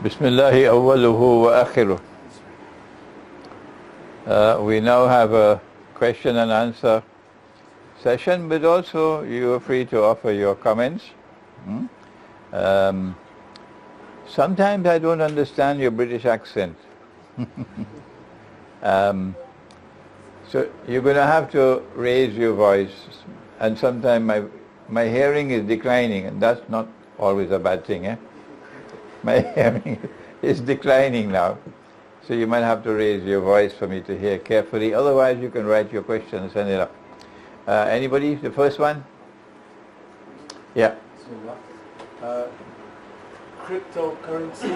Bismillahi awwaluhu wa akhiruh. We now have a question and answer session, but also you are free to offer your comments. Sometimes I don't understand your British accent. So you're going to have to raise your voice, and sometimes my hearing is declining, and that's not always a bad thing. My hearing is declining now, so you might have to raise your voice for me to hear carefully. Otherwise, you can write your question and send it up. Anybody? The first one? Yeah. Cryptocurrency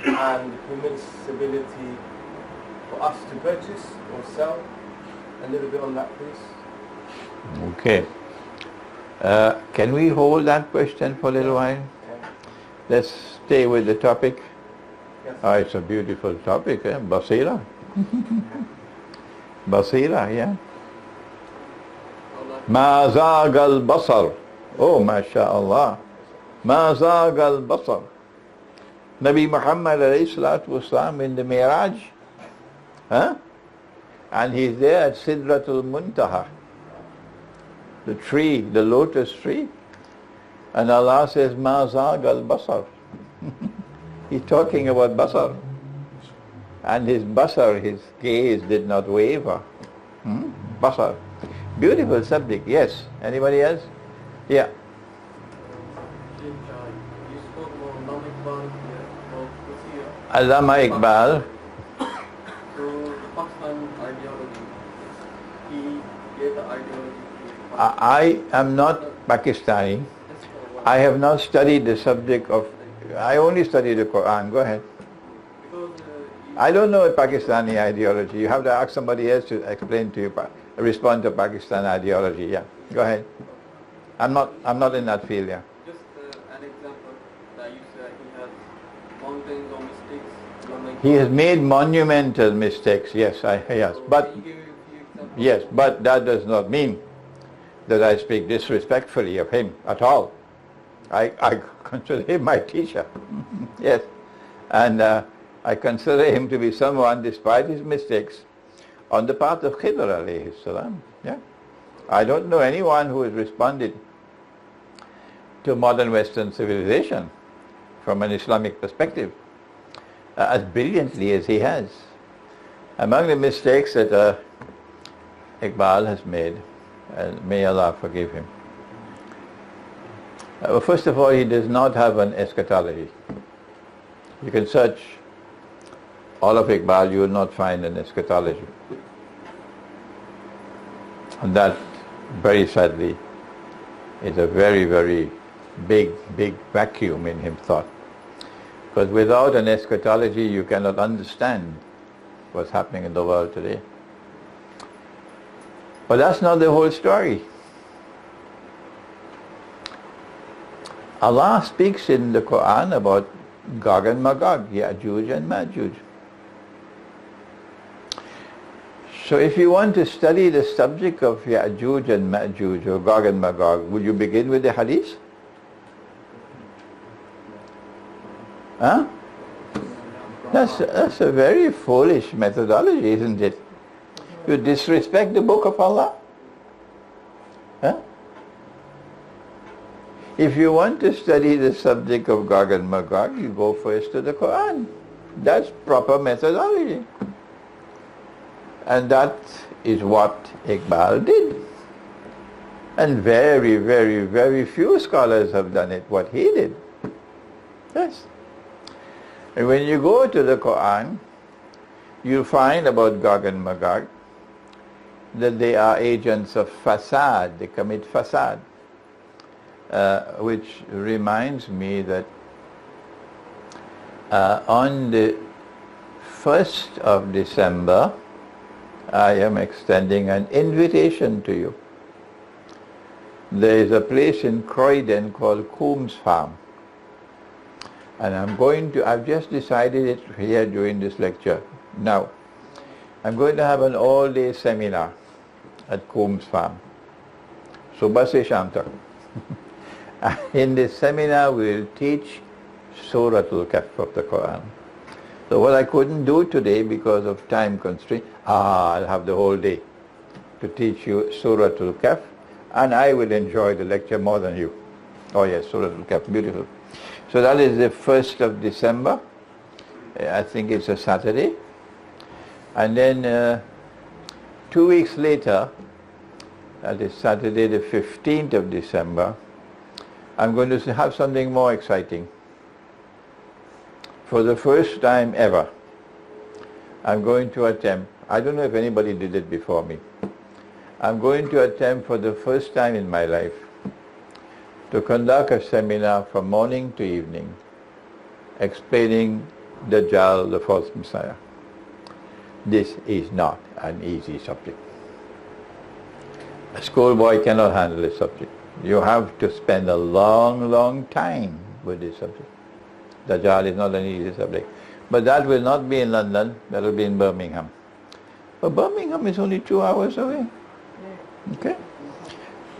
and permissibility for us to purchase or sell. A little bit on that, please. Okay. Can we hold that question for a little while? Let's stay with the topic. Yes. Oh, it's a beautiful topic, Bashirah. Bashirah, yeah. Ma zagal basar. Oh, mashallah. Ma zagal basar. Nabi Muhammad alayhi salatu wasalam in the Miraj. And he's there at Sidratul Muntaha. The tree, the lotus tree. And Allah says, Ma zagal basar. He's talking about basar. And his basar, his gaze did not waver. Basar. Beautiful subject, yes. Anybody else? Yeah. You spoke about Allama Iqbal. So the Pakistan ideology, he gave the ideology. I am not Pakistani. I have not studied the subject of, I only study the Quran. Go ahead. I don't know a Pakistani ideology. You have to ask somebody else to explain to you, respond to Pakistan ideology. Yeah, go ahead. I'm not in that field. Yeah. Just an example that you said he has mountains or mistakes. He has made monumental mistakes. Yes, yes, but yes, but that does not mean that I speak disrespectfully of him at all. I consider him my teacher. Yes, and I consider him to be someone, despite his mistakes, on the path of Khaidir alayhi salam. Yeah, I don't know anyone who has responded to modern Western civilization from an Islamic perspective as brilliantly as he has. Among the mistakes that Iqbal has made, and may Allah forgive him. First of all, he does not have an eschatology. You can search all of Iqbal, you will not find an eschatology. And that, very sadly, is a very, very big vacuum in his thought. Because without an eschatology, you cannot understand what's happening in the world today. But that's not the whole story. Allah speaks in the Quran about Gog and Magog, Ya'juj and Ma'juj. So if you want to study the subject of Ya'juj and Ma'juj, or Gog and Magog, would you begin with the hadith? Huh? That's a very foolish methodology, isn't it? You disrespect the book of Allah. Huh? If you want to study the subject of Gog and Magog, you go first to the Quran. That's proper methodology. And that is what Iqbal did. And very, very, very few scholars have done it, what he did. Yes. And when you go to the Quran, you'll find about Gog and Magog that they are agents of fasad, they commit fasad. Which reminds me that On the 1st of December, I am extending an invitation to you. There is a place in Croydon called Coombs Farm. And I've just decided it here during this lecture. Now, I'm going to have an all-day seminar at Coombs Farm. Subah se sham tak. In this seminar, we'll teach Suratul Kahf of the Quran. So what I couldn't do today because of time constraint, I'll have the whole day to teach you Suratul Kahf, and I will enjoy the lecture more than you. Oh yes, Suratul Kahf, beautiful. So that is the 1st of December. I think it's a Saturday. And then 2 weeks later, that is Saturday the 15th of December, I'm going to have something more exciting. For the first time ever, I'm going to attempt, I don't know if anybody did it before me, I'm going to attempt for the first time in my life to conduct a seminar from morning to evening explaining Dajjal, the false Messiah. This is not an easy subject. A schoolboy cannot handle this subject. You have to spend a long, long time with this subject. Dajjal is not an easy subject. But that will not be in London, that will be in Birmingham. But Birmingham is only 2 hours away. Okay?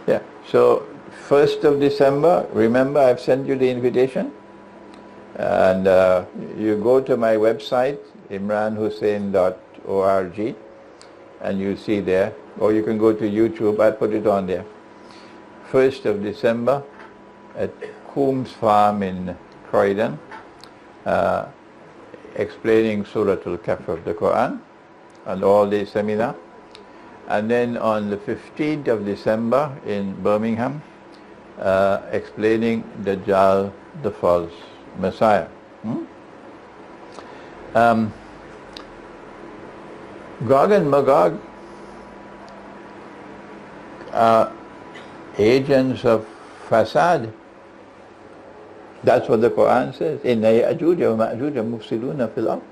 Yeah. So, 1st of December, remember I've sent you the invitation. And you go to my website, imranhosein.org, and you see there. Or you can go to YouTube, I put it on there. 1st of December at Coombs Farm in Croydon, explaining Suratul Kahf of the Quran, an all-day seminar. And then on the 15th of December in Birmingham, explaining Dajjal, the false Messiah. Gog and Magog are agents of fasad. That's what the Quran says. Inna Ya'juj wa Ma'juj mufsiduna fil ard.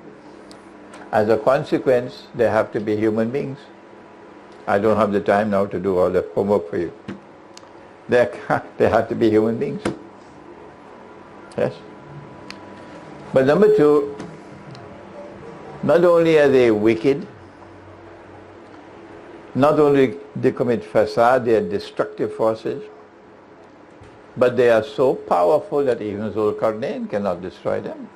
As a consequence, they have to be human beings. I don't have the time now to do all the homework for you. They have to be human beings. Yes. But number two, not only are they wicked, not only they commit fasad, they are destructive forces, but they are so powerful that even Zulkarnain cannot destroy them.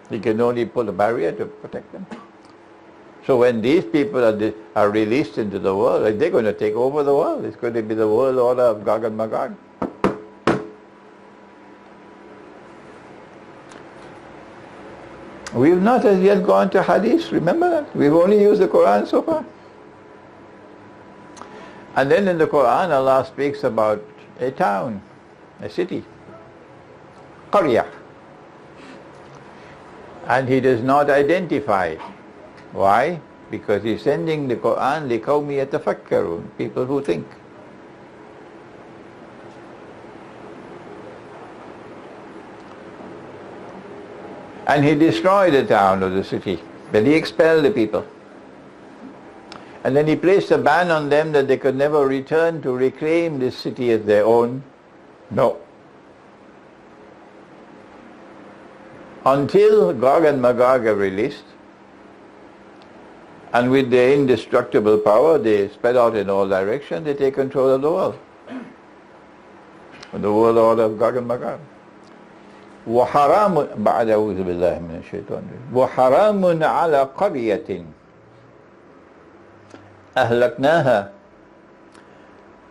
He can only put a barrier to protect them. So when these people are released into the world, they're going to take over the world. It's going to be the world order of Gog and Magog. We've not as yet gone to Hadith, remember that? We've only used the Quran so far. And then in the Quran, Allah speaks about a town, a city, Qaryah. And He does not identify. Why? Because He's sending the Quran لِقَوْمِ يَتَفَكَّرُونَ, people who think. And He destroyed the town or the city. Then He expelled the people. And then He placed a ban on them that they could never return to reclaim this city as their own. No. Until Gog and Magog are released, and with their indestructible power, they spread out in all directions, they take control of the world. The world order of Gog and Magog. وحرام بعد أعوذ بالله من الشيطان وحرام على قرية أهلكناها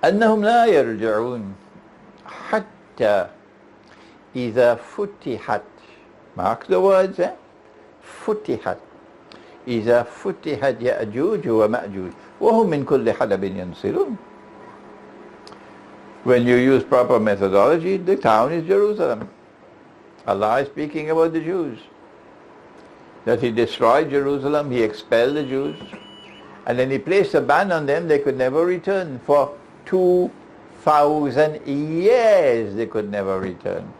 أنهم لا يرجعون حتى إذا فتحت, mark the words, فتحت, إذا فتحت يأجوج ومأجوج وهم من كل حدب ينسلون. When you use proper methodology, the town is Jerusalem. Allah is speaking about the Jews. That He destroyed Jerusalem, He expelled the Jews, and then He placed a ban on them. They could never return. For 2,000 years they could never return.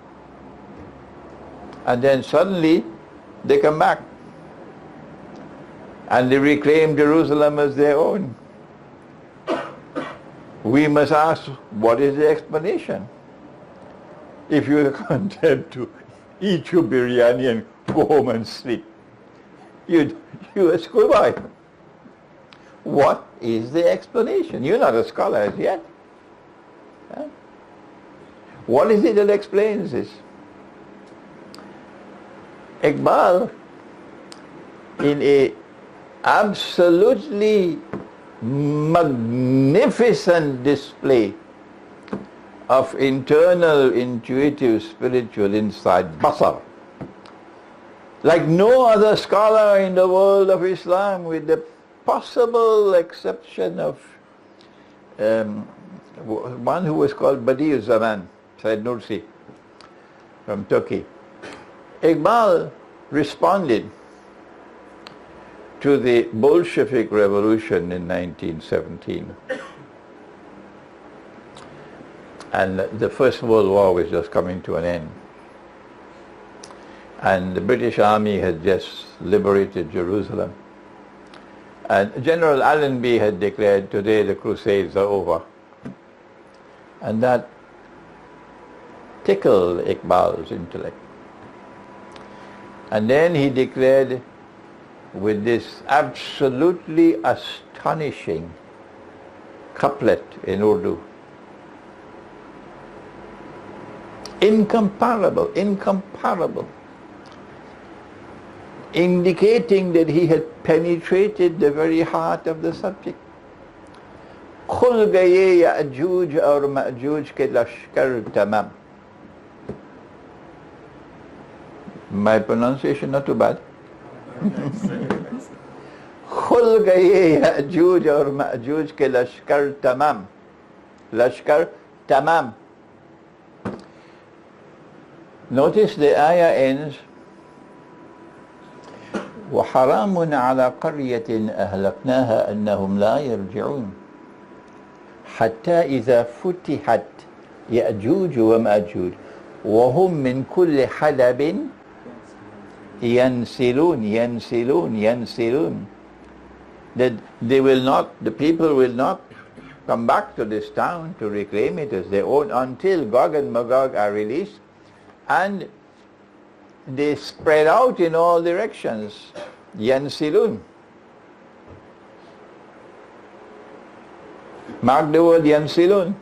And then suddenly They come back and they reclaim Jerusalem as their own. We must ask, what is the explanation? If you are content to eat your biryani and go home and sleep, you're a schoolboy. What is the explanation? You're not a scholar as yet. Huh? What is it that explains this? Iqbal, in a absolutely magnificent display of internal, intuitive, spiritual insight, basar, like no other scholar in the world of Islam, with the possible exception of one who was called Badi'u Zaman, Said Nursi, from Turkey. Iqbal responded to the Bolshevik revolution in 1917. And the First World War was just coming to an end. And the British Army had just liberated Jerusalem. And General Allenby had declared, today the Crusades are over. And that tickled Iqbal's intellect. And then he declared, with this absolutely astonishing couplet in Urdu, incomparable, indicating that he had penetrated the very heart of the subject. खुल गए याजूज और माजूज के लश्कर तमाम. My pronunciation not too bad. खुल गए याजूज और माजूज के लश्कर तमाम. लश्कर तमाम. Notice the ayah ends, وحرام على قرية أهلكناها أنهم لا يرجعون حتى إذا فتحت يأجوج ومأجوج وهم من كل حدب ينسلون. That they will not, the people will not come back to this town to reclaim it as their own until Gog and Magog are released, and they spread out in all directions. Yansilun. Mark the word Yansilun.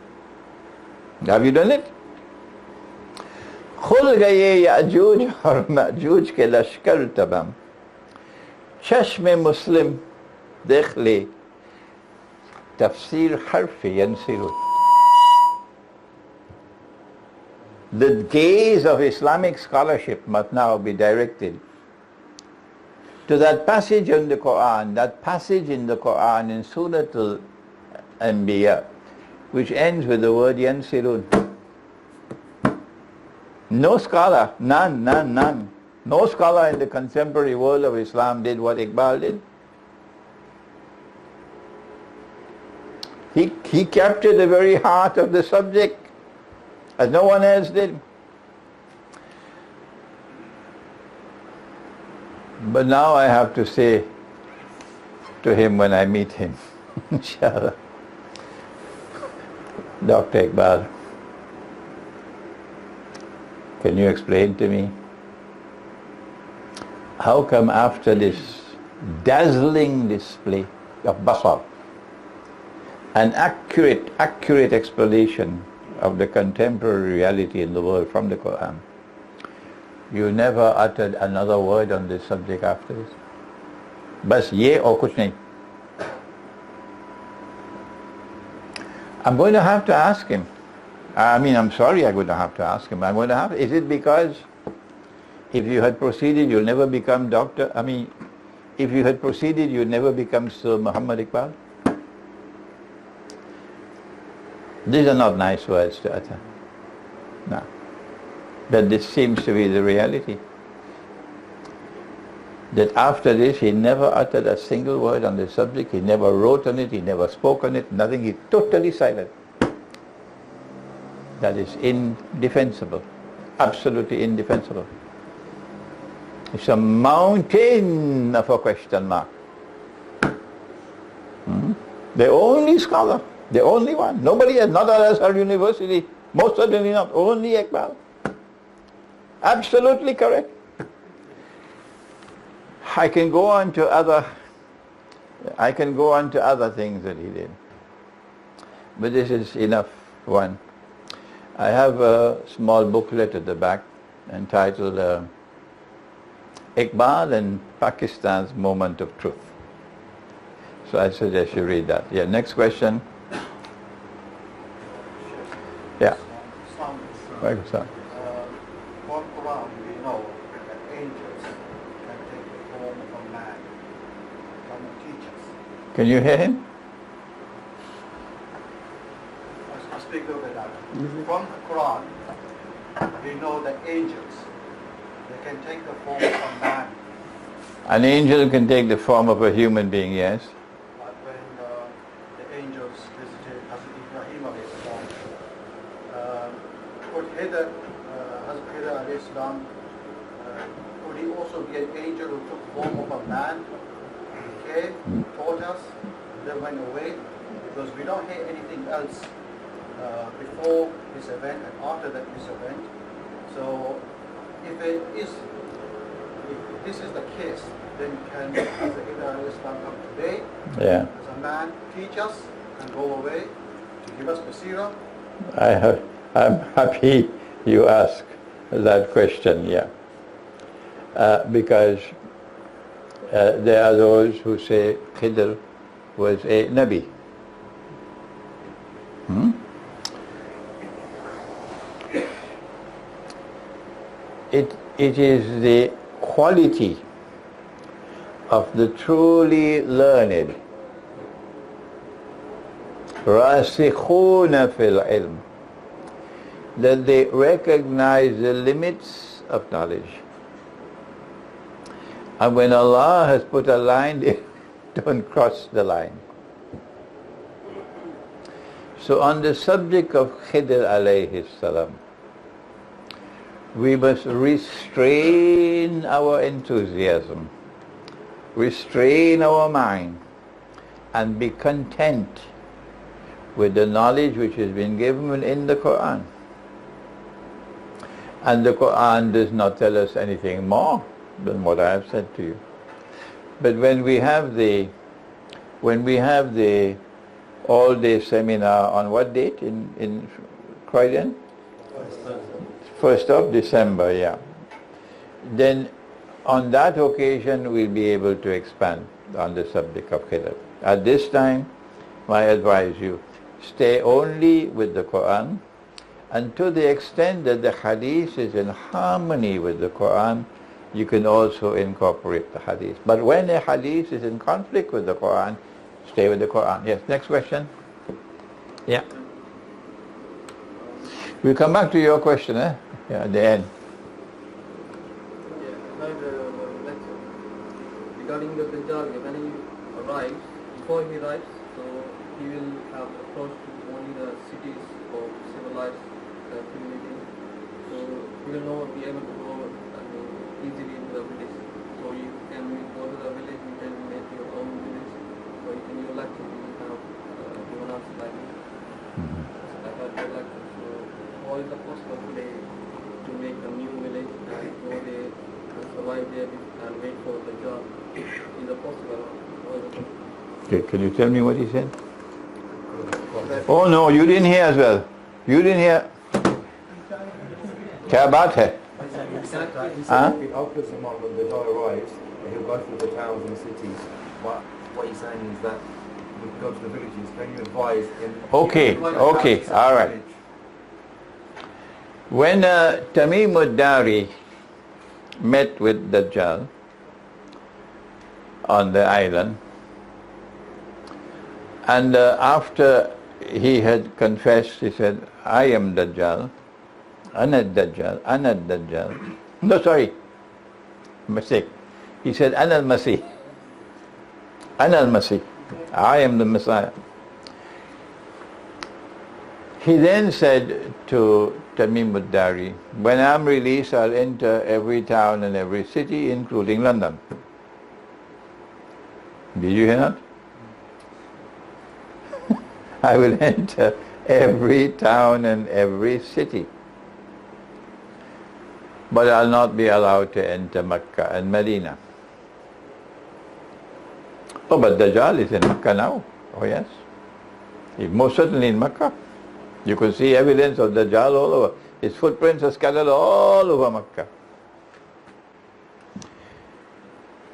Have you done it? खुल गए याजूज और माजूज के लश्कर तमाम. चश्म मुस्लिम देख ले तफसीर हर्फ यंसिलून. The gaze of Islamic scholarship must now be directed to that passage in the Quran, in Surah Al-Anbiya, which ends with the word Yansirun. No scholar, none, no scholar in the contemporary world of Islam did what Iqbal did. He captured the very heart of the subject, as no one else did. But now I have to say to him when I meet him, inshallah, Dr. Iqbal, can you explain to me how come after this dazzling display of basar, an accurate explanation of the contemporary reality in the world from the Quran, you never uttered another word on this subject after this? Bas ye aur kuch nahi. I'm going to have to ask him. I'm sorry I'm going to have to ask him. Is it because if you had proceeded, you'll never become doctor? If you had proceeded, you'd never become Sir Muhammad Iqbal? These are not nice words to utter. No. But this seems to be the reality. That after this, he never uttered a single word on the subject. He never wrote on it. He never spoke on it. Nothing. He's totally silent. That is indefensible. Absolutely indefensible. It's a mountain of a question mark. The only scholar, the only one. Nobody else, not at Azhar University, most certainly not, only Iqbal. Absolutely correct. I can go on to other things that he did. But this is enough one. I have a small booklet at the back entitled Iqbal and Pakistan's Moment of Truth. So I suggest you read that. Yeah, next question. Yeah. From Quran we know that angels can take the form of a man. Can you teach us? Can you hear him? I speak over that. From the Quran we know that angels, they can take the form of a man. An angel can take the form of a human being, yes. But when the angels visited Hazrat Ibrahim alayhi salam, could Hazrat Khaidir alayhi salam, could he also be an angel who took form of a man? He came, taught us, then went away, because we don't hear anything else before this event and after this event. So if this is the case, then can Hazrat Khaidir alayhi salam come today Yeah. as a man, teach us and go away to give us Bashirah? I'm happy you ask that question, yeah. Because there are those who say Khidr was a Nabi. It is the quality of the truly learned, راسخون في العلم, that they recognize the limits of knowledge. And when Allah has put a line there, don't cross the line. So on the subject of Khidr alayhi salam, we must restrain our enthusiasm, restrain our mind, and be content with the knowledge which has been given in the Quran. And the Quran does not tell us anything more than what I have said to you. But when we have the all-day seminar on what date in Croydon? 1st of December, yeah. Then on that occasion we'll be able to expand on the subject of Khidr. At this time, I advise you, stay only with the Quran, and to the extent that the hadith is in harmony with the Quran, you can also incorporate the hadith. But when a hadith is in conflict with the Quran, stay with the Quran. Yes, next question. Yeah. We'll come back to your question, yeah, at the end. Yeah, I heard a lecture regarding the Dajjal. When he arrives, before he arrives, so he will have approach to only the cities of civilized community. So he will not be able to go easily into the village. So you can go to the village, you can make your own village. So you can use lecture, you can have given us like this. I heard the lecture. So how is it possible today to make a new village and go there and survive there and wait for the job? Is it possible? How is it possible? Okay, can you tell me what he said? Oh no, you didn't hear as well. You didn't hear. क्या बात है? After Zaman, when the Dajjal arrives, he'll go through the towns and cities. But what he's saying is that we can go to the villages. Can you advise him? Okay, all right. When Tamim ad-Dari met with Dajjal on the island, and after he had confessed, he said, I am Dajjal, Ana Dajjal, Ana Dajjal. No, sorry, mistake. He said, Ana al-Masih, Ana al-Masih, I am the Messiah. He then said to Tamim Uddari, when I'm released, I'll enter every town and every city, including London. Did you hear that? I will enter every town and every city. But I'll not be allowed to enter Mecca and Medina. Oh, but Dajjal is in Mecca now. Oh, yes. He's most certainly in Mecca. You can see evidence of Dajjal all over. His footprints are scattered all over Mecca.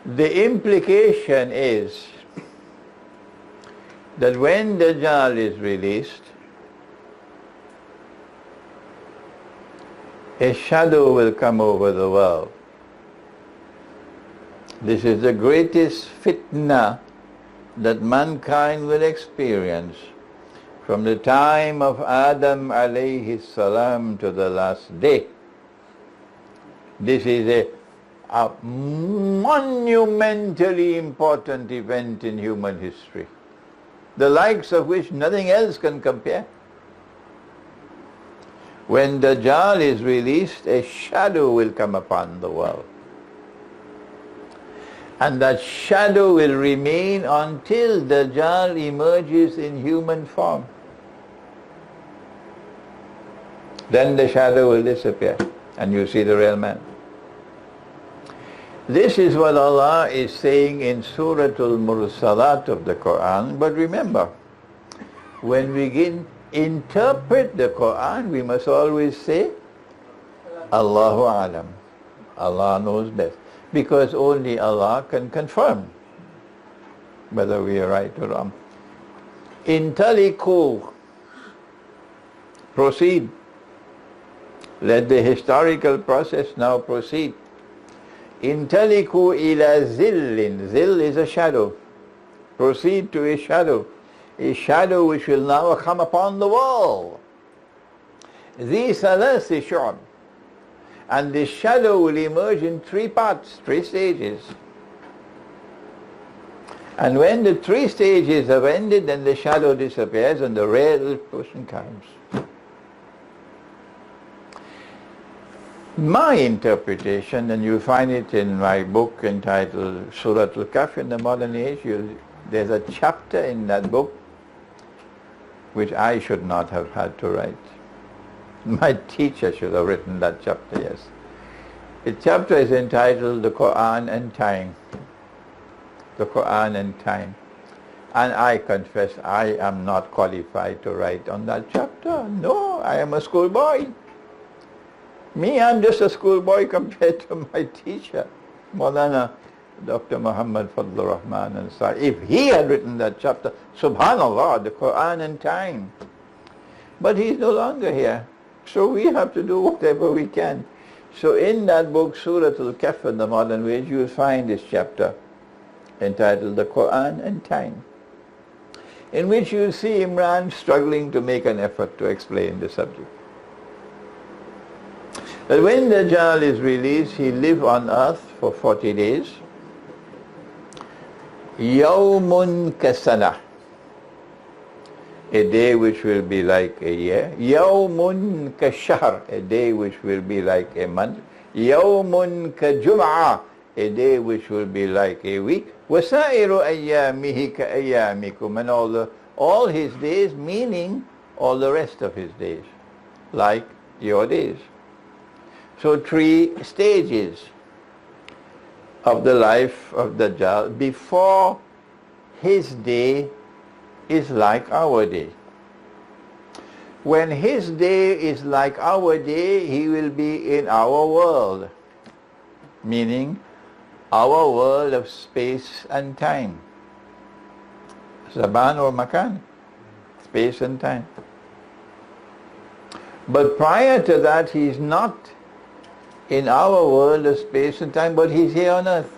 The implication is that when Dajjal is released, a shadow will come over the world. This is the greatest fitna that mankind will experience from the time of Adam alayhi salam to the last day. This is a monumentally important event in human history, the likes of which nothing else can compare. When Dajjal is released, a shadow will come upon the world. And that shadow will remain until Dajjal emerges in human form. Then the shadow will disappear and you see the real man. This is what Allah is saying in Surah Al-Mursalat of the Quran. But remember, when we interpret the Quran, we must always say, Allahu Alam. Allah knows best. Because only Allah can confirm whether we are right or wrong. Intaliku, proceed. Let the historical process now proceed. Intaliku ila zillin. Zill is a shadow. Proceed to a shadow which will now come upon the wall. Zi salasi shu'ab. And this shadow will emerge in three parts, three stages. And when the three stages have ended, then the shadow disappears and the real person comes. My interpretation, and you find it in my book entitled Surah Al-Kahf in the Modern Age, there's a chapter in that book which I should not have had to write. My teacher should have written that chapter, yes. The chapter is entitled The Quran and Time. The Quran and Time. And I confess I am not qualified to write on that chapter. No, I am a schoolboy. Me, I'm just a schoolboy compared to my teacher, Maulana Dr. Muhammad Fadlur Rahman Ansari. If he had written that chapter, subhanallah, the Quran and Time. But he's no longer here. So we have to do whatever we can. So in that book, Surah Al-Kahf in the Modern Age, you will find this chapter entitled The Quran and Time, in which you see Imran struggling to make an effort to explain the subject. But when Dajjal is released, he lives on earth for 40 days. Yawmun kasana. A day which will be like a year. Yawmun kashahr. A day which will be like a month. Yawmun kajum'ah. A day which will be like a week. Wasairu ayyamihi ka ayyamikum. And all his days, meaning all the rest of his days, like your days. So 3 stages of the life of Dajjal before his day is like our day. When his day is like our day, he will be in our world, meaning our world of space and time. Zaman or Makan, space and time. But prior to that, he is not in our world of space and time, but he's here on earth.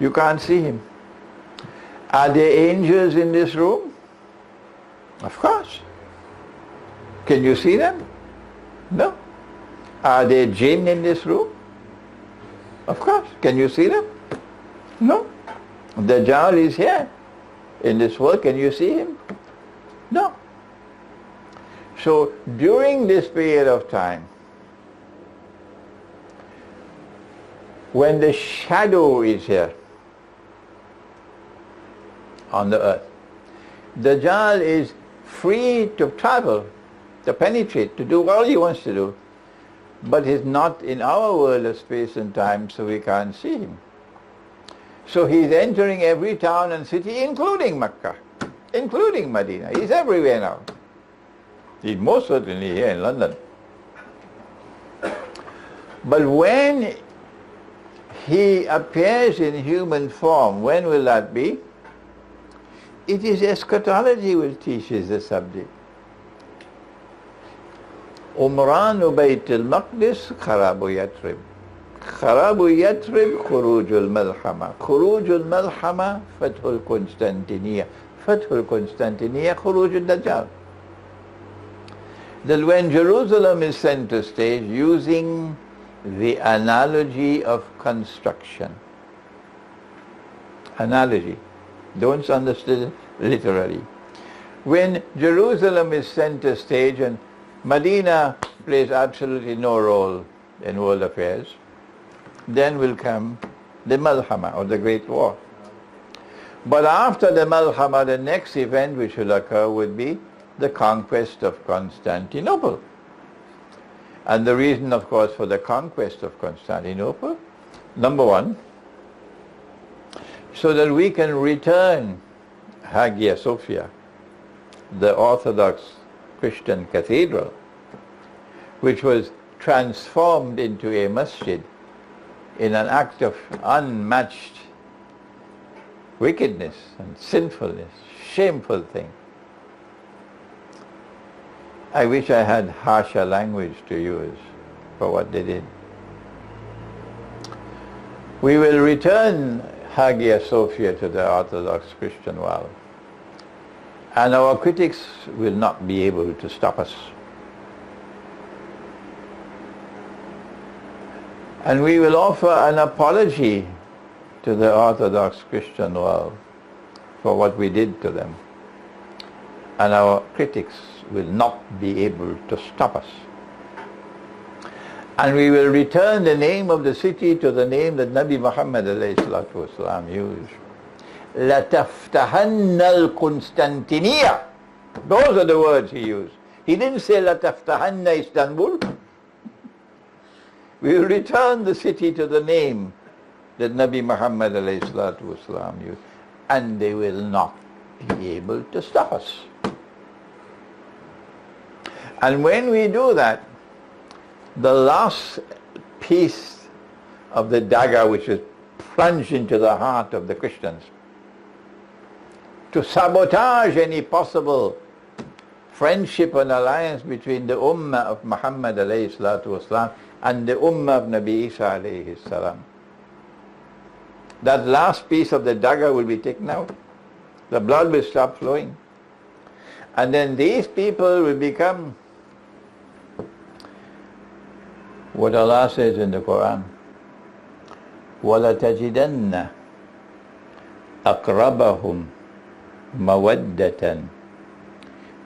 You can't see him. Are there angels in this room? Of course. Can you see them? No. Are there jinn in this room? Of course. Can you see them? No. Dajjal is here in this world. Can you see him? No. So during this period of time, when the shadow is here on the earth, Dajjal is free to travel, to penetrate, to do all he wants to do, but he's not in our world of space and time, so we can't see him. So he's entering every town and city, including Mecca, including Medina. He's everywhere now. He's most certainly here in London. But when he appears in human form, when will that be? It is eschatology which teaches the subject. Umran Bayt al-Maqdis, Kharabu Yatrib. Kharabu Yatrib, Khuruj al-Malhama. Khuruj al-Malhama, Fathul Constantiniya. Fathul Constantiniya, Khuruj al-Dajjal. That when Jerusalem is center stage, using the analogy of construction. Analogy. Don't understand literally. When Jerusalem is center stage and Medina plays absolutely no role in world affairs, then will come the Malhama, or the Great War. But after the Malhama, the next event which will occur would be the conquest of Constantinople. And the reason, of course, for the conquest of Constantinople, number one, so that we can return Hagia Sophia, the Orthodox Christian cathedral, which was transformed into a masjid in an act of unmatched wickedness and sinfulness, shameful thing. I wish I had harsher language to use for what they did. We will return Hagia Sophia to the Orthodox Christian world, and our critics will not be able to stop us. And we will offer an apology to the Orthodox Christian world for what we did to them, and our critics will not be able to stop us. And we will return the name of the city to the name that Nabi Muhammad ﷺ used. لَتَفْتَحَنَّ الْقُنْسْتَنْتِنِيَّةِ. Those are the words he used. He didn't say لَتَفْتَحَنَّ Istanbul. We will return the city to the name that Nabi Muhammad ﷺ used. And they will not be able to stop us. And when we do that, the last piece of the dagger which is plunged into the heart of the Christians to sabotage any possible friendship and alliance between the Ummah of Muhammad alayhi salatu wasalam and the Ummah of Nabi Isa alayhi salam. That last piece of the dagger will be taken out. The blood will stop flowing. And then these people will become what Allah says in the Quran, وَلَتَجِدَنَّ أَقْرَبَهُمْ مَوَدَّةً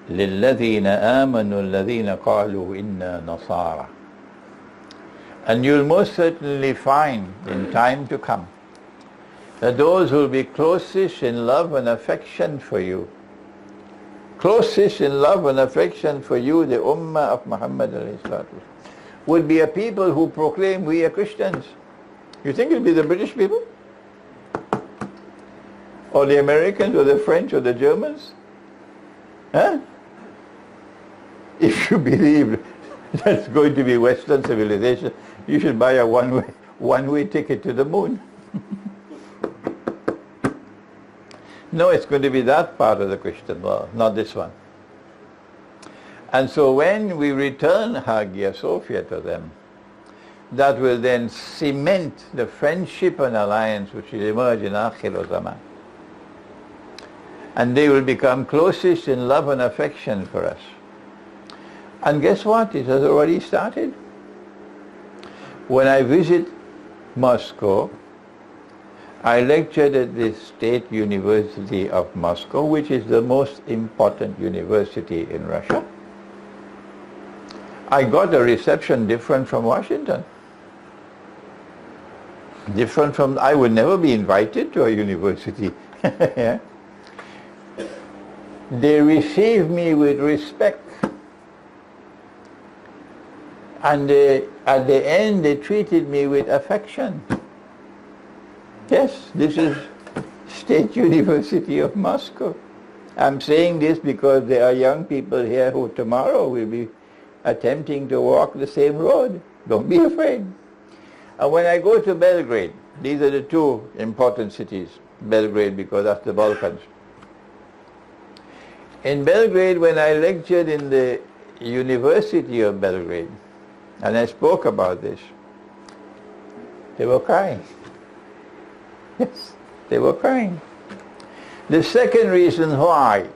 لِلَّذِينَ آمَنُوا الَّذِينَ قَالُوا إِنَّا نَصَارَى. And you'll most certainly find in time to come that those who will be closest in love and affection for you, closest in love and affection for you, the Ummah of Muhammad alayhi salatu wasalam, would be a people who proclaim we are Christians. You think it will be the British people? Or the Americans or the French or the Germans? Huh? If you believe that's going to be Western civilization, you should buy a one-way ticket to the moon. No, it's going to be that part of the Christian world, not this one. And so when we return Hagia Sophia to them, that will then cement the friendship and alliance which will emerge in Akhir Zaman. And they will become closest in love and affection for us. And guess what? It has already started. When I visit Moscow, I lectured at the State University of Moscow, which is the most important university in Russia. I got a reception different from Washington. Different from, I would never be invited to a university. Yeah. They received me with respect. And at the end, they treated me with affection. Yes, this is State University of Moscow. I'm saying this because there are young people here who tomorrow will be attempting to walk the same road. Don't be afraid. And when I go to Belgrade, these are the two important cities. Belgrade because that's the Balkans. In Belgrade, when I lectured in the University of Belgrade, and I spoke about this, they were crying. Yes, they were crying. The second reason why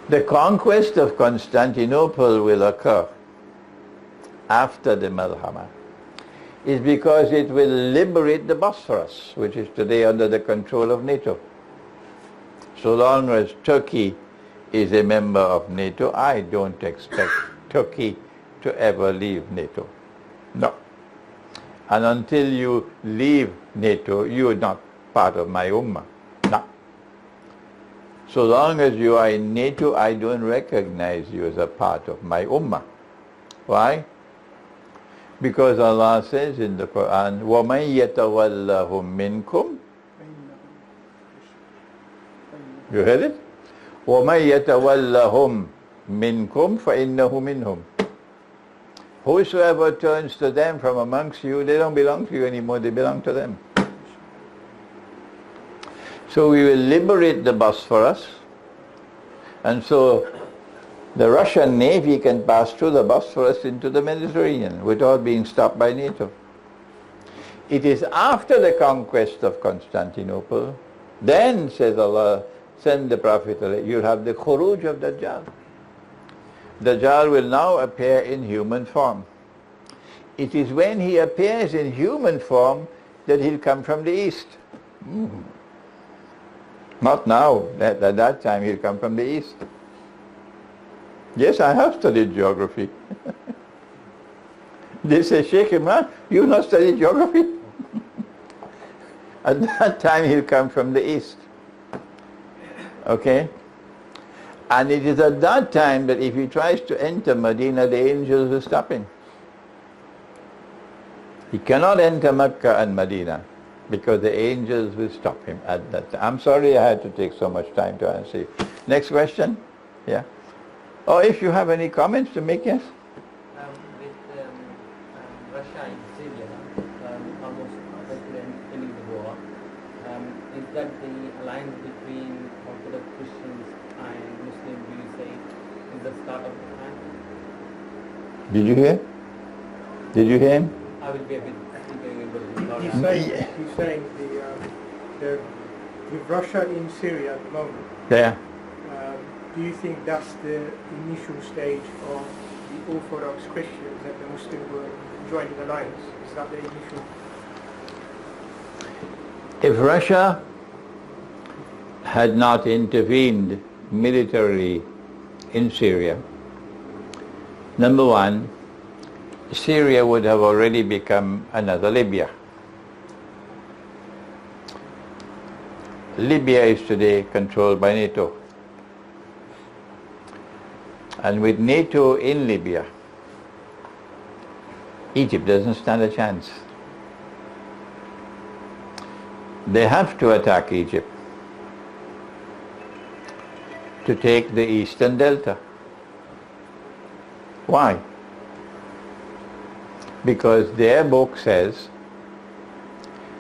the conquest of Constantinople will occur after the Malhama is because it will liberate the Bosphorus, which is today under the control of NATO. So long as Turkey is a member of NATO, I don't expect Turkey to ever leave NATO. No. And until you leave NATO, you are not part of my ummah. No. So long as you are in NATO, I don't recognize you as a part of my ummah. Why? Because Allah says in the Quran, وَمَنْ يَتَوَلَّهُمْ مِنْكُمْ. You heard it? وَمَنْ يَتَوَلَّهُمْ مِنْكُمْ فَإِنَّهُ مِنْهُمْ. Whosoever turns to them from amongst you, they don't belong to you anymore, they belong to them. So we will liberate the Bosphorus, and so the Russian Navy can pass through the Bosphorus into the Mediterranean without being stopped by NATO. It is after the conquest of Constantinople, then, says Allah, send the Prophet, you'll have the khuruj of Dajjal. Dajjal will now appear in human form. It is when he appears in human form that he'll come from the east. Not now. At that time he'll come from the east. Yes, I have studied geography. They say, Sheikh Imran, you've not studied geography? At that time he'll come from the east. Okay? And it is at that time that if he tries to enter Medina, the angels will stop him. He cannot enter Mecca and Medina because the angels will stop him at that time. I'm sorry I had to take so much time to answer you. Next question? Yeah? Or if you have any comments to make, yes? With Russia and Syria almost ending the war, is that the alliance between Orthodox Christians and Muslims, do you say, is the start of the time? Did you hear? Did you hear him? I will be a bit He's saying with Russia in Syria at the moment, Yeah. do you think that's the initial stage of the Orthodox Christians that the Muslims will join the alliance? Is that the initial? If Russia had not intervened militarily in Syria, number one, Syria would have already become another Libya. Libya is today controlled by NATO. And with NATO in Libya, Egypt doesn't stand a chance. They have to attack Egypt to take the Eastern Delta. Why? Because their book says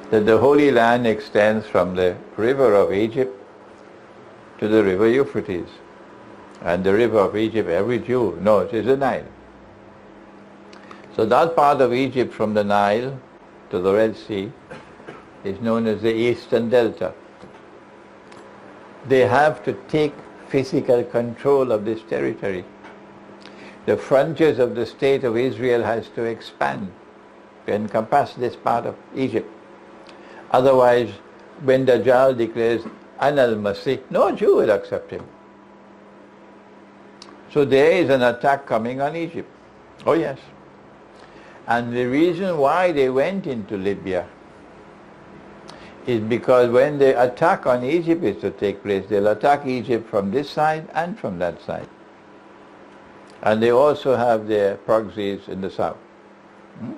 that the Holy Land extends from the river of Egypt to the river Euphrates. And the river of Egypt, every Jew knows, is the Nile. So that part of Egypt from the Nile to the Red Sea is known as the Eastern Delta. They have to take physical control of this territory. The frontiers of the state of Israel has to expand to encompass this part of Egypt. Otherwise, when Dajjal declares Anal Masih, no Jew will accept him. So there is an attack coming on Egypt. Oh yes. And the reason why they went into Libya is because when the attack on Egypt is to take place, they'll attack Egypt from this side and from that side. And they also have their proxies in the south. Hmm?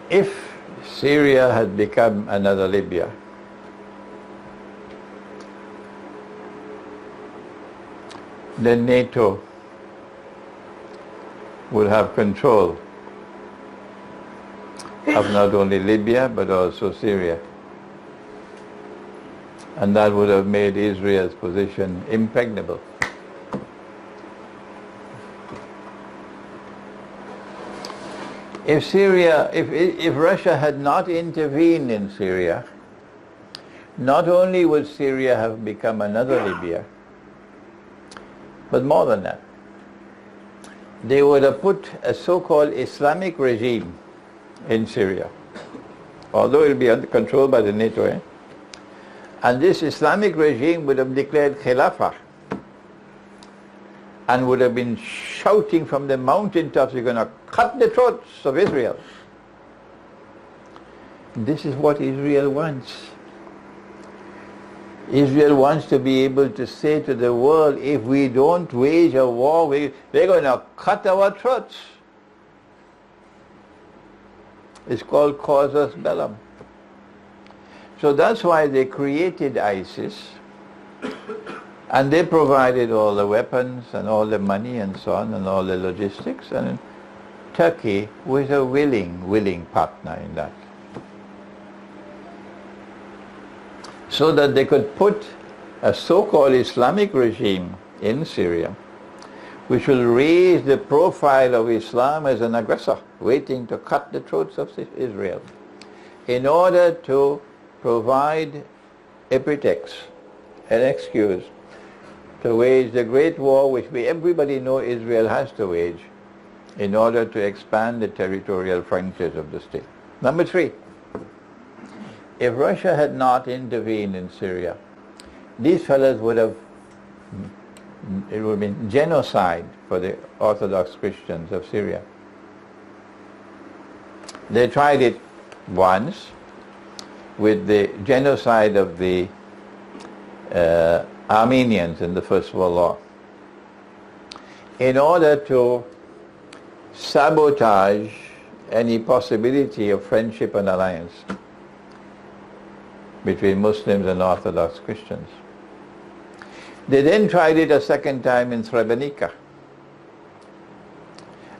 If Syria had become another Libya, then NATO would have control of not only Libya but also Syria. And that would have made Israel's position impregnable. If Russia had not intervened in Syria, not only would Syria have become another Libya, but more than that, they would have put a so-called Islamic regime in Syria, although it will be under control by the NATO. And this Islamic regime would have declared Khilafah and would have been shouting from the mountaintops, "You're going to cut the throats of Israel." This is what Israel wants. Israel wants to be able to say to the world, if we don't wage a war, they're going to cut our throats. It's called casus bellum. So that's why they created ISIS, and they provided all the weapons and all the money and so on and all the logistics, and Turkey was a willing partner in that. So that they could put a so-called Islamic regime in Syria, which will raise the profile of Islam as an aggressor, waiting to cut the throats of Israel, in order to provide a pretext, an excuse, to wage the great war which everybody knows Israel has to wage in order to expand the territorial frontiers of the state. Number three, if Russia had not intervened in Syria, these fellows would have, it would have been genocide for the Orthodox Christians of Syria. They tried it once with the genocide of the Armenians in the First World War, in order to sabotage any possibility of friendship and alliance between Muslims and Orthodox Christians. They then tried it a second time in Srebrenica.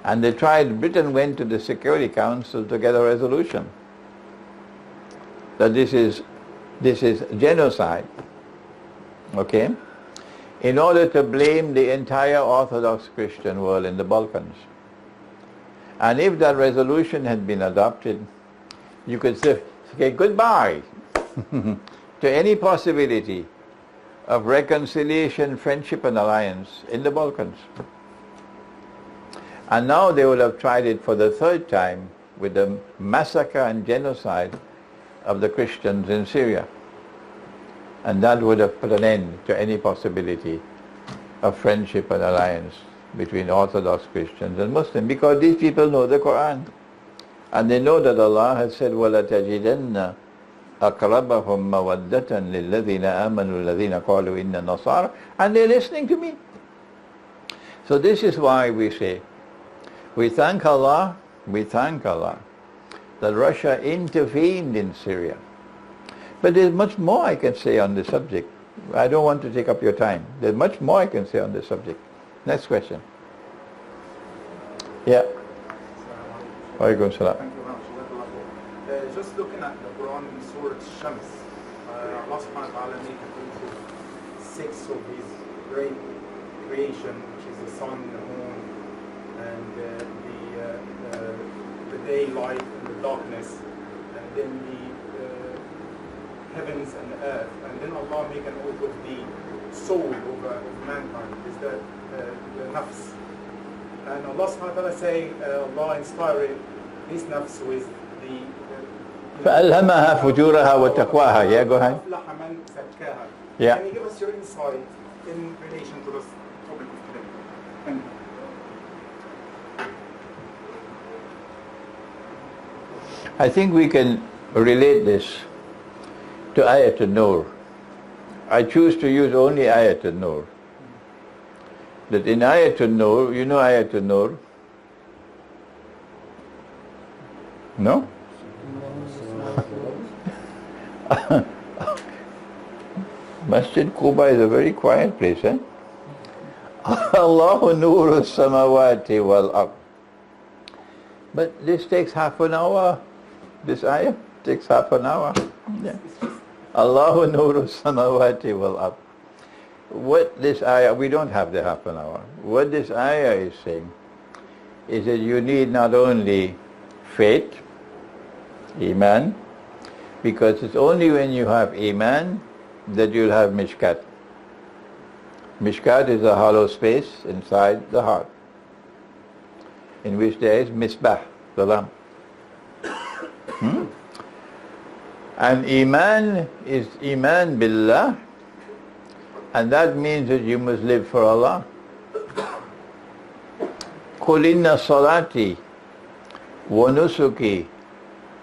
And they tried, Britain went to the Security Council to get a resolution that this is genocide, okay, in order to blame the entire Orthodox Christian world in the Balkans. And if that resolution had been adopted, you could say, okay, goodbye to any possibility of reconciliation, friendship and alliance in the Balkans. And now they would have tried it for the third time with the massacre and genocide of the Christians in Syria. And that would have put an end to any possibility of friendship and alliance between Orthodox Christians and Muslims, because these people know the Quran. And they know that Allah has said, وَلَتَجِدَنَّ أَقْرَبَهُمْ مَوَدَّةً لِلَّذِينَ آمَنُوا الَّذِينَ قَالُوا إِنَّ النَّصَارَى, and they're listening to me. So this is why we say, we thank Allah that Russia intervened in Syria. But there's much more I can say on this subject. I don't want to take up your time. There's much more I can say on this subject. Next question. Yeah. Walaikum salam. Thank you very much. Just looking at the Quran in Surah Shams, Allah subhanahu wa ta'ala makes six of his great creation, which is the sun, the moon, and the daylight and the darkness, and then the heavens and the earth, and then Allah make an oath of the soul of mankind, is the nafs. And Allah subhanahu wa ta'ala say, Allah inspired this nafs with the فألهمها فجورها وتقواها. Yeah, go ahead. أفلح من زكاها. Yeah. Can you give us your insight in relation to this topic of today? Thank you. I think we can relate this to Ayat al-Nur. I choose to use only Ayat al-Nur. That in Ayat al-Nur, you know Ayat al-Nur? No? Masjid Quba is a very quiet place, eh? Allahu nuru samawati wal ard. But this takes half an hour. This ayah takes half an hour. Yeah. Allahu nuru samawati wal ard. What this ayah, we don't have the half an hour. What this ayah is saying is that you need not only faith, Iman, because it's only when you have Iman that you'll have Mishkat. Mishkat is a hollow space inside the heart, in which there is Misbah, the lamp. And Iman is Iman Billah, and that means that you must live for Allah. قُلْ إِنَّ صَلَاتِي وَنُسُكِي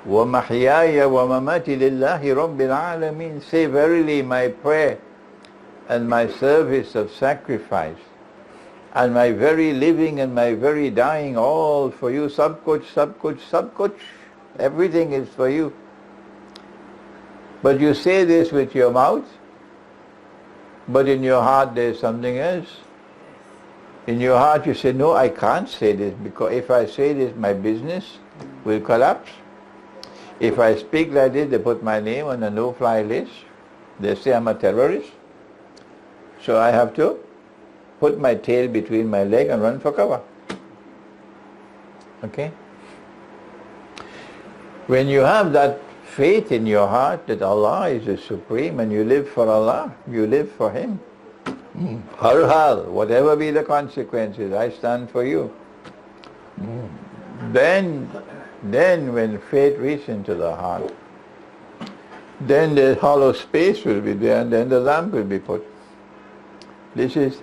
وَمَحْيَايَ وَمَمَاتِي لِلَّهِ رَبِّ الْعَالَمِينَ. Say verily, my prayer and my service of sacrifice and my very living and my very dying, all for you. Sab kuch, sab kuch, sab kuch. Everything is for you. But you say this with your mouth, but in your heart there's something else. In your heart you say, no, I can't say this, because if I say this, my business will collapse. If I speak like this, they put my name on a no-fly list. They say I'm a terrorist. So I have to put my tail between my leg and run for cover. Okay? When you have that faith in your heart that Allah is the Supreme and you live for Allah, you live for Him. Har hal, whatever be the consequences, I stand for you. Then when faith reaches into the heart, then the hollow space will be there, and then the lamp will be put. This is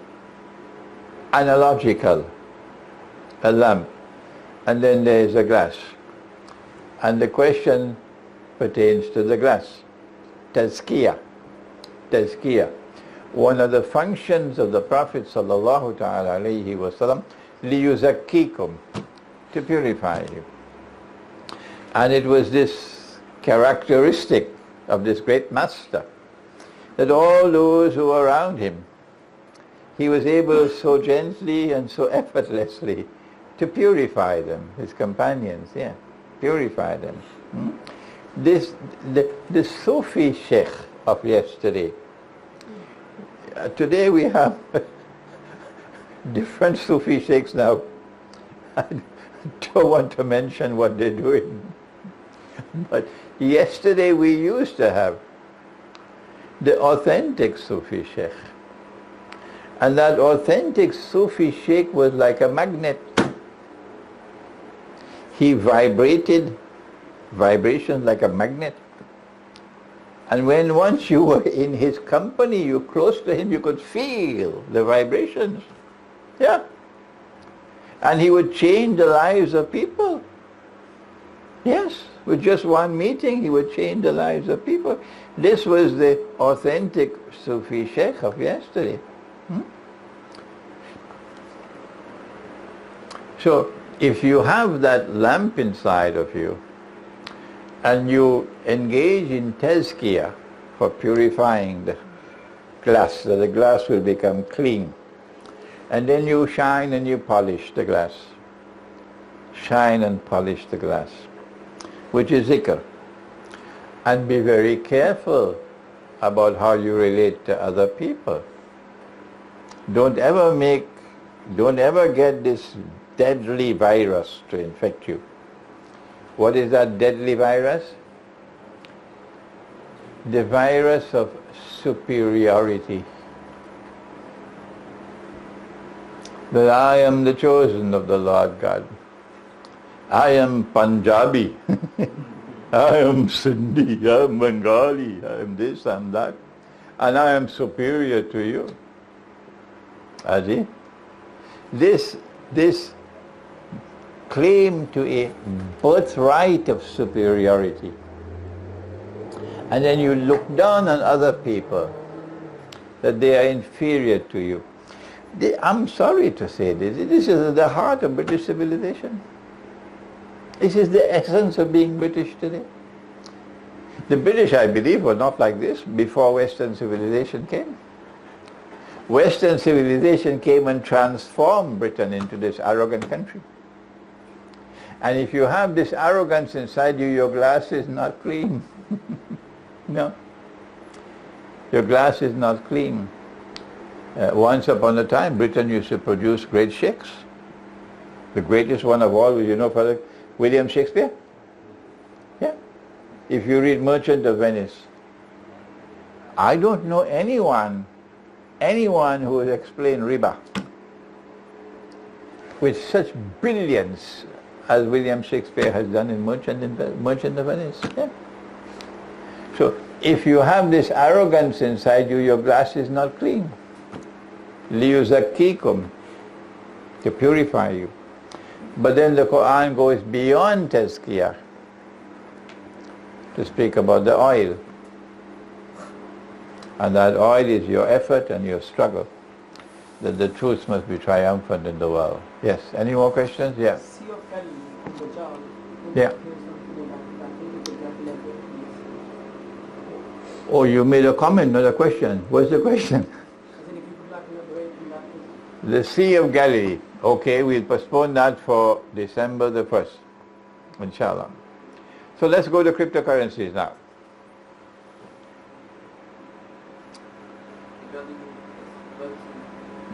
analogical, a lamp, and then there is a glass. And the question pertains to the glass. Tazkiyah. Tazkiyah. One of the functions of the Prophet sallallahu ta'ala alayhi wa sallam, liyuzakkikum, to purify you. And it was this characteristic of this great master, that all those who were around him, he was able so gently and so effortlessly to purify them, his companions, purify them. The Sufi Sheikh of yesterday, today we have different Sufi Sheikhs now. I don't want to mention what they're doing. But yesterday we used to have the authentic Sufi Sheikh. And that authentic Sufi Sheikh was like a magnet. He vibrated vibrations like a magnet. And when once you were in his company, you close to him, you could feel the vibrations. Yeah. And he would change the lives of people. Yes, with just one meeting, he would change the lives of people. This was the authentic Sufi Sheikh of yesterday. So, if you have that lamp inside of you, and you engage in tazkiyah for purifying the glass, so the glass will become clean, and then you shine and you polish the glass. Shine and polish the glass, which is zikr. And be very careful about how you relate to other people. Don't ever get this deadly virus to infect you. What is that deadly virus? The virus of superiority. That I am the chosen of the Lord God. I am Punjabi. I am Sindhi, I am Bengali, I am this, I am that, and I am superior to you. Adi? This claim to a birthright of superiority, and then you look down on other people, that they are inferior to you. I'm sorry to say this is the heart of British civilization. This is the essence of being British today. The British, I believe, were not like this before Western civilization came. Western civilization came and transformed Britain into this arrogant country. And if you have this arrogance inside you, your glass is not clean. No. Your glass is not clean. Once upon a time, Britain used to produce great sheikhs. The greatest one of all, you know, Father William Shakespeare? Yeah. If you read Merchant of Venice, I don't know anyone who has explained riba with such brilliance as William Shakespeare has done in Merchant of Venice. Yeah. So if you have this arrogance inside you, your glass is not clean. Liyuzakkikum, to purify you. But then the Quran goes beyond tazkiyah to speak about the oil. And that oil is your effort and your struggle, that the truth must be triumphant in the world. Yes, any more questions? Yeah. Yeah. Oh, you made a comment, not a question. What's the question? The Sea of Galilee. Okay, we'll postpone that for December the 1st, inshallah. So let's go to cryptocurrencies now.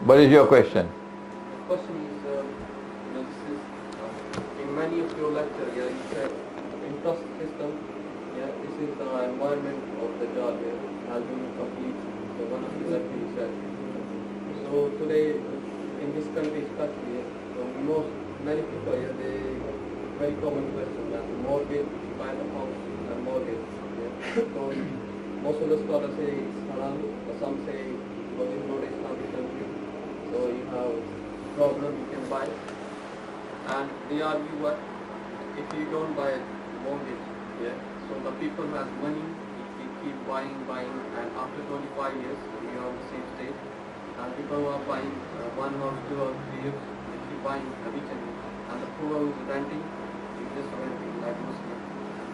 What is your question? The question is, this is, in many of your lectures, you said in trust system, this is the environment of the job has been complete. So one of the lectures you said. So today, in this country especially, many people, they very common question that mortgage, buy the house and mortgage. So most of the scholars say it's haram, but some say because it's not Islamic country, so you have problem, you can buy. And they argue what if you don't buy a mortgage, so the people who has money, if you keep buying, and after 25 years, you are on the same stage. And people who are buying 1 or 2 or 3 years, they keep buying habitually. And the poor who is renting, is just renting like Muslim.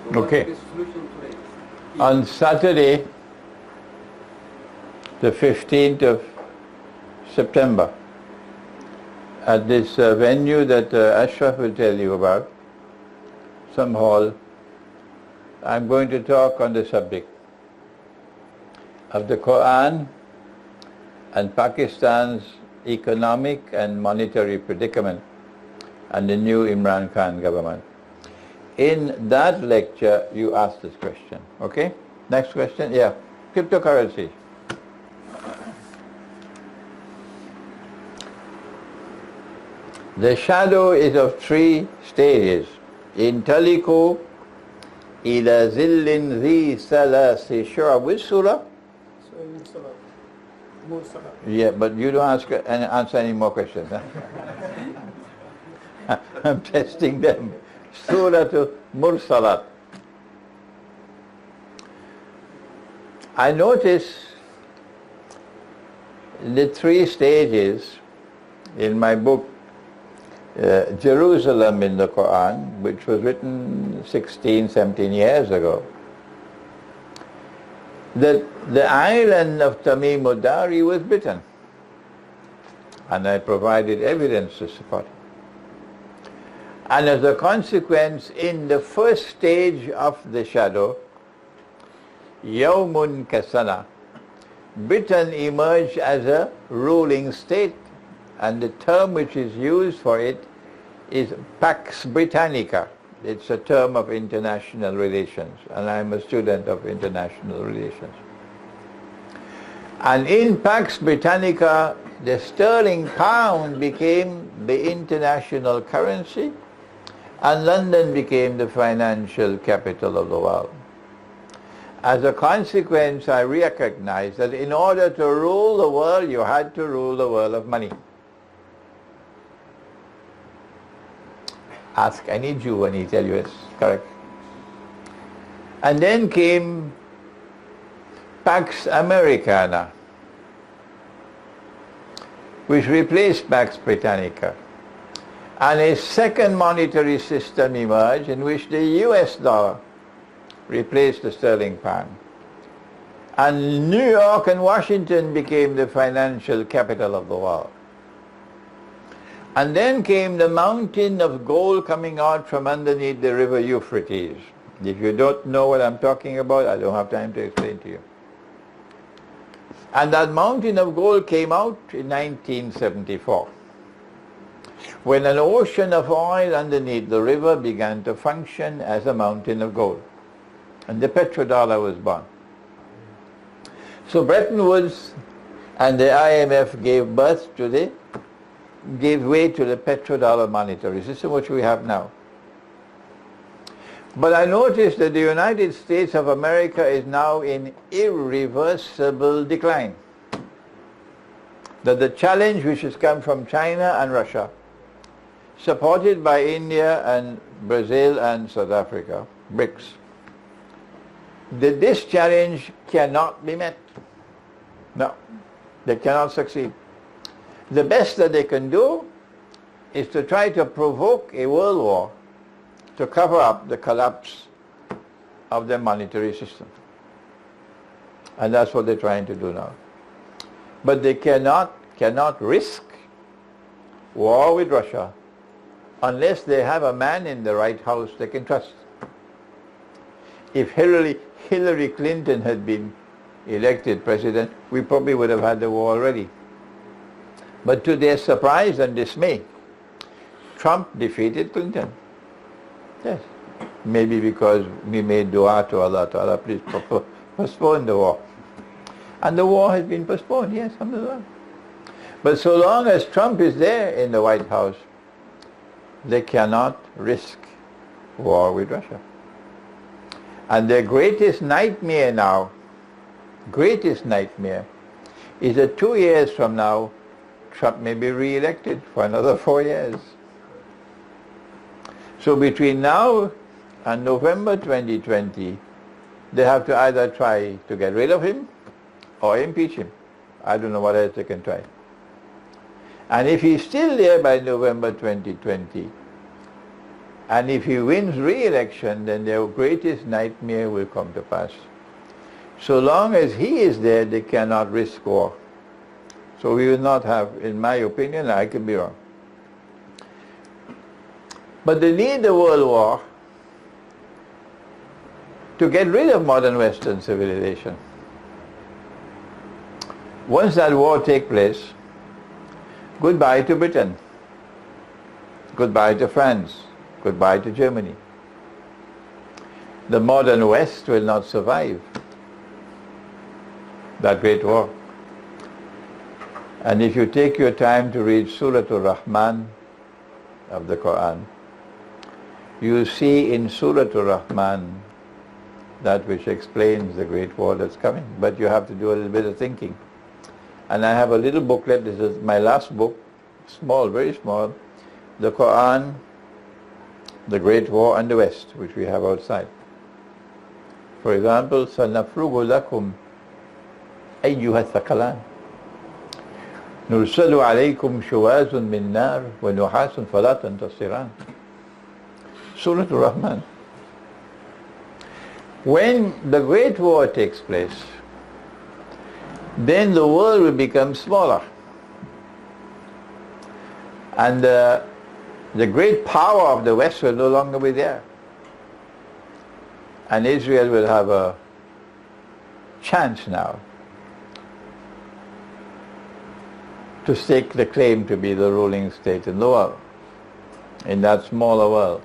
So okay. What is the solution today? On Saturday, the 15th of September, at this venue that Ashraf will tell you about, some hall, I'm going to talk on the subject of the Quran and Pakistan's economic and monetary predicament and the new Imran Khan government. In that lecture, you ask this question. Okay? Next question. Yeah. Cryptocurrency. The shadow is of 3 stages. Intaliku ila zillin zi salasi shura. Which surah? Yeah, but you don't answer any more questions. Huh? I'm testing them. Surah to Mursalat. I notice the 3 stages in my book, Jerusalem in the Quran, which was written 16, 17 years ago, that the island of Tamim Udari was Britain. And I provided evidence to support it. And as a consequence, in the first stage of the shadow, Yawmun Kasana, Britain emerged as a ruling state, and the term which is used for it is Pax Britannica. It's a term of international relations, and I'm a student of international relations. And in Pax Britannica, the sterling pound became the international currency, and London became the financial capital of the world. As a consequence, I recognized that in order to rule the world, you had to rule the world of money. Ask any Jew and he'll tell you it's correct. And then came Pax Americana, which replaced Pax Britannica. And a second monetary system emerged in which the US dollar replaced the sterling pound. And New York and Washington became the financial capital of the world. And then came the mountain of gold coming out from underneath the river Euphrates. If you don't know what I'm talking about, I don't have time to explain to you. And that mountain of gold came out in 1974, when an ocean of oil underneath the river began to function as a mountain of gold. And the petrodollar was born. So Bretton Woods and the IMF gave way to the petrodollar monetary system, which we have now. But I noticed that the United States of America is now in irreversible decline. That the challenge which has come from China and Russia, supported by India and Brazil and South Africa, BRICS, that this challenge cannot be met. No, they cannot succeed. The best that they can do is to try to provoke a world war to cover up the collapse of their monetary system. And that's what they're trying to do now. But they cannot risk war with Russia unless they have a man in the White House they can trust. If Hillary Clinton had been elected president, we probably would have had the war already. But to their surprise and dismay, Trump defeated Clinton. Yes. Maybe because we made dua to Allah, please postpone the war. And the war has been postponed, yes, alhamdulillah. But so long as Trump is there in the White House, they cannot risk war with Russia. And their greatest nightmare now, is that 2 years from now, Trump may be re-elected for another 4 years. So between now and November 2020, they have to either try to get rid of him or impeach him. I don't know what else they can try. And if he's still there by November 2020, and if he wins re-election, then their greatest nightmare will come to pass. So long as he is there, they cannot risk war. So we will not have, in my opinion, I could be wrong, but they need the world war to get rid of modern Western civilization. Once that war takes place, goodbye to Britain, goodbye to France, goodbye to Germany. The modern West will not survive that great war. And if you take your time to read Surah Ar-Rahman of the Quran, you see in Surah Ar-Rahman that which explains the great war that's coming. But you have to do a little bit of thinking. And I have a little booklet, this is my last book, small, very small, the Quran, the Great War and the West, which we have outside. For example, سَنَفْرُغُ لَكُمْ أَيُّهَا الثَّقَلَانِ نُرْسَلُ عَلَيْكُمْ شُوَازٌ مِّن نَارٍ وَنُحَاسٌ فَلَا تَنْتَصِرَانِ. Surah Ar-Rahman. When the Great War takes place, then the world will become smaller. And the great power of the West will no longer be there. And Israel will have a chance now to stake the claim to be the ruling state in the world, in that smaller world.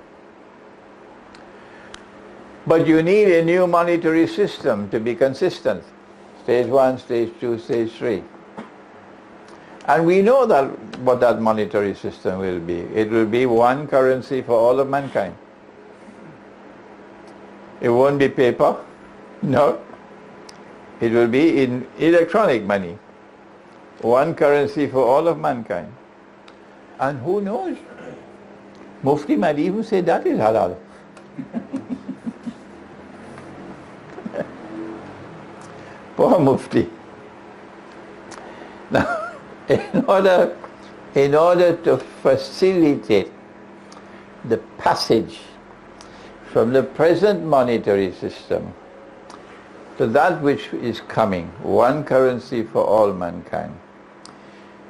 But you need a new monetary system to be consistent. Stage 1, Stage 2, Stage 3. And we know that what that monetary system will be. It will be one currency for all of mankind. It won't be paper, no. It will be in electronic money. One currency for all of mankind. And who knows? Mufti might even say that is halal. Poor Mufti. Now, in order to facilitate the passage from the present monetary system to that which is coming, one currency for all mankind,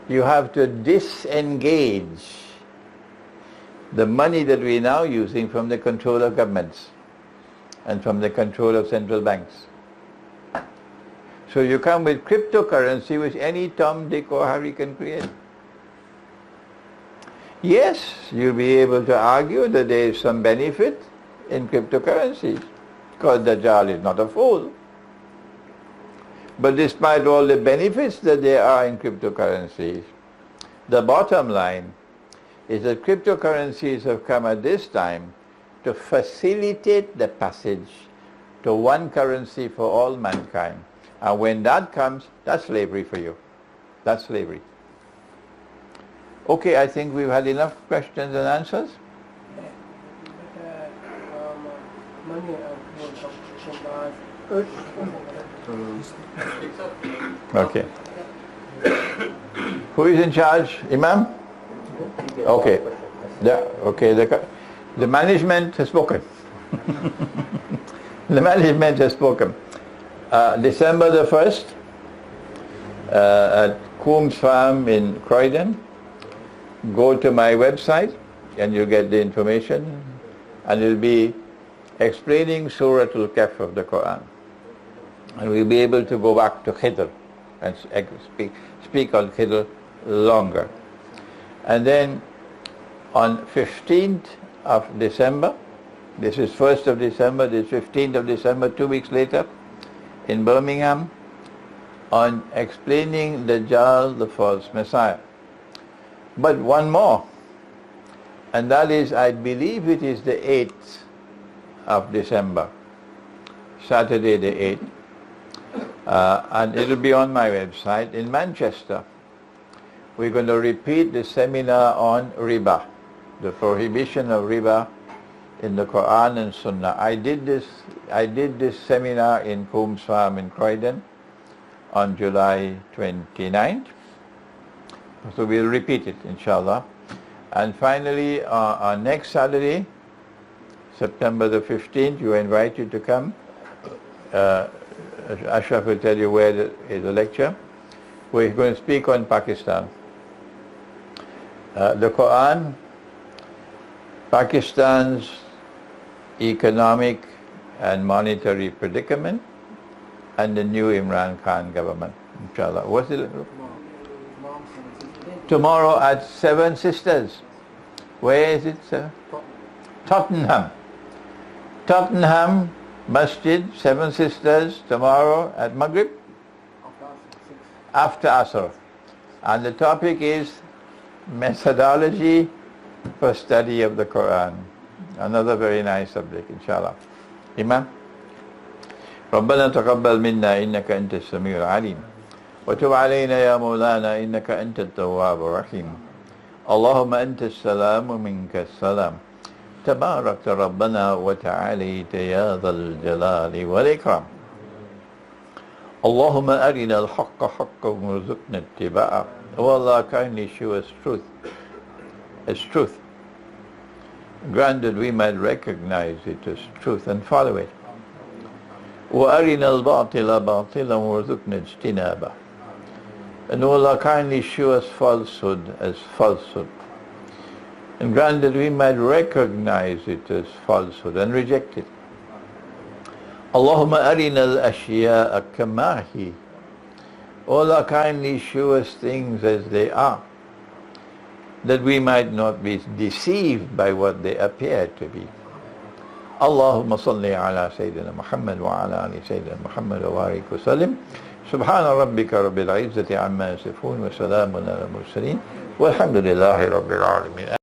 you have to disengage the money that we are now using from the control of governments and from the control of central banks. So you come with cryptocurrency which any Tom, Dick or Harry can create. Yes, you'll be able to argue that there is some benefit in cryptocurrencies because Dajjal is not a fool. But despite all the benefits that there are in cryptocurrencies, the bottom line is that cryptocurrencies have come at this time to facilitate the passage to one currency for all mankind. And when that comes, that's slavery for you. That's slavery. Okay, I think we've had enough questions and answers. Okay. Who is in charge? Imam? Okay. The management has spoken. The management has spoken. December the 1st at Coombs Farm in Croydon. Go to my website and you'll get the information, and it'll be explaining Surah Al-Kahf of the Quran. And we'll be able to go back to Khaidir and speak on Khaidir longer. And then on 15th of December, this is 1st of December, this is 15th of December, 2 weeks later, in Birmingham, on explaining Dajjal, the false Messiah. But one more, and that is, I believe it is the 8th of December, Saturday the 8th, and it will be on my website in Manchester. We're going to repeat the seminar on riba, the prohibition of riba in the Quran and Sunnah. I did this seminar in Coombs Farm in Croydon on July 29th. So we'll repeat it, inshallah. And finally, on next Saturday, September the 15th, you are invited to come. Ashraf will tell you where is the lecture. We're going to speak on Pakistan. The Quran, Pakistan's economic and monetary predicament, and the new Imran Khan government, inshallah. What's it? Tomorrow at Seven Sisters. Where is it, sir? Tottenham. Tottenham Masjid, Seven Sisters, tomorrow at Maghrib? After Asr. And the topic is methodology for study of the Quran. Another very nice subject, inshallah. Imam? ربنا تقبل منا إنك أنت السميع العليم وتب علينا يا مولانا إنك أنت التواب الرحيم اللهم أنت السلام ومنك السلام تبارك ربنا وتعاليت يا ذا الجلال والإكرام اللهم أرنا الحق حقا وارزقنا اتباعه. O Allah, kindly show us truth as truth. Grant that we might recognize it as truth and follow it. وَأَرِنَا الْبَاطِلَ بَاطِلًا وَارْزُقْنَا اجْتِنَابَهُ. And O Allah, kindly show us falsehood as falsehood, and grant that we might recognize it as falsehood and reject it. Allahumma arina al-ashya'a kama hi. O Allah, kindly show us things as they are, that we might not be deceived by what they appear to be. Allahumma salli ala Sayyidina Muhammad wa ala ali Sayyidina Muhammad wa barik wa sallim سبحان ربك رب العزة عما يصفون وسلام على المرسلين والحمد لله رب العالمين.